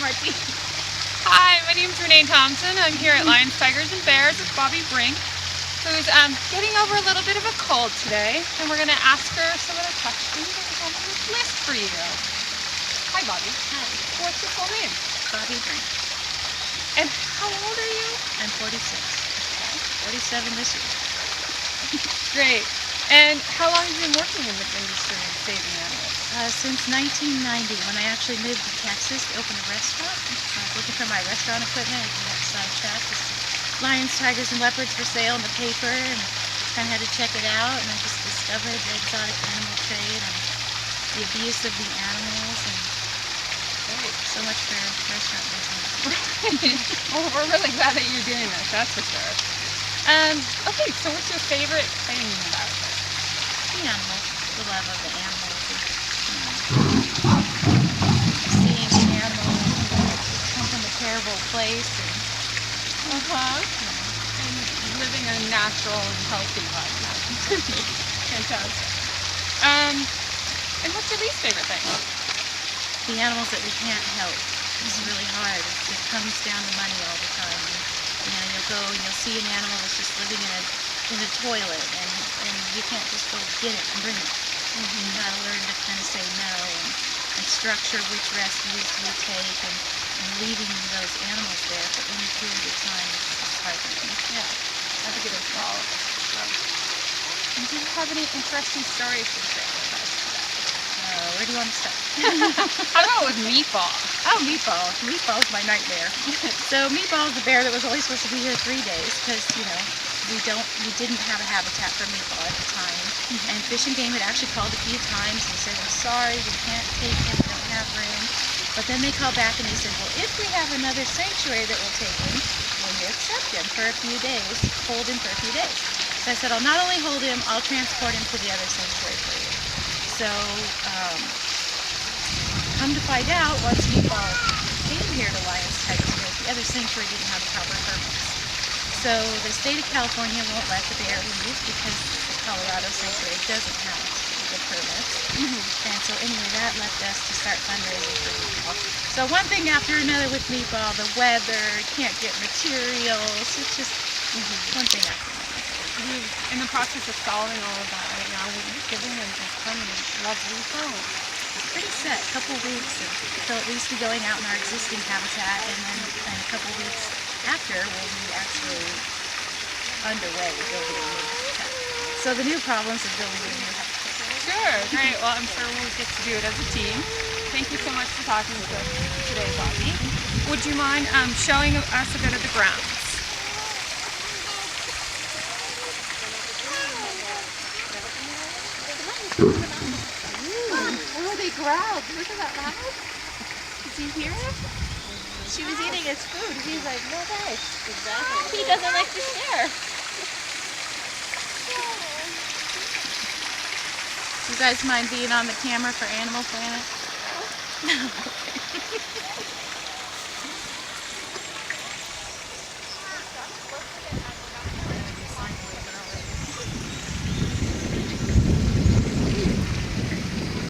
Martine. Hi, my name's Renee Thompson. I'm here at Lions, Tigers, and Bears with Bobby Brink, who's getting over a little bit of a cold today, and we're going to ask her some of the questions that we have on this list for you. Hi, Bobby. Hi. What's your full name? Bobby Brink. And how old are you? I'm 46. 47 this year. Great. And how long have you been working in this industry of saving animals? Since 1990, when I actually moved to Texas to open a restaurant. I was looking for my restaurant equipment. I got sidetracked. Lions, tigers, and leopards for sale in the paper, and kind of had to check it out. And I just discovered the exotic animal trade and the abuse of the animals, and so much for restaurant business. Well, we're really glad that you're doing this, that's for sure. Okay, so what's your favorite thing about it? The animals, the love of the animals, seeing the animals come from a terrible place, and And living a natural and healthy life. Fantastic. And what's your least favorite thing? the animals that we can't help. It's really hard. It comes down to money all the time. And, you'll go and you'll see an animal that's just living in a toilet, and you can't just go get it and bring it. You gotta learn to kind of say no, and structure which rescues you take, and leaving those animals there for any period of time is heartbreaking. Yeah, I think it is for all of us. And do you have any interesting stories to share with us today? Where do you want to start? How about with Meatball? Oh, Meatball. Meatball's my nightmare. So Meatball's the bear that was only supposed to be here 3 days because, we didn't have a habitat for Meatball at the time. And Fish and Game had actually called a few times and said, "I'm sorry, we can't take him, we don't have room." But then they called back and they said, "Well, if we have another sanctuary that will take him, will you accept him for a few days, hold him for a few days?" So I said, "I'll not only hold him, I'll transport him to the other sanctuary for you." So, come to find out, once Meatball came here to Lions, Tigers, and Bears, the other sanctuary didn't have the proper permits. So the state of California won't let the bear leave because the Colorado sanctuary doesn't have the permits. And so anyway, that left us to start fundraising for Meatball. So one thing after another with Meatball, the weather, can't get materials, it's just one thing after another. In the process of solving all of that right now, will you giving them a permanent lovely home? Pretty set, a couple weeks, and they'll at least be going out in our existing habitat, and then in a couple weeks after we'll be actually underway building a new habitat. So the new problems is building a new habitat. Sure, great. Well, I'm sure we'll get to do it as a team. Thank you so much for talking with us today, Bobby. Would you mind showing us a bit of the grounds? Oh, they growled. Wasn't that loud? Did you hear it? She was eating his food. He's like, no thanks. Exactly. He doesn't like to share. You guys mind being on the camera for Animal Planet?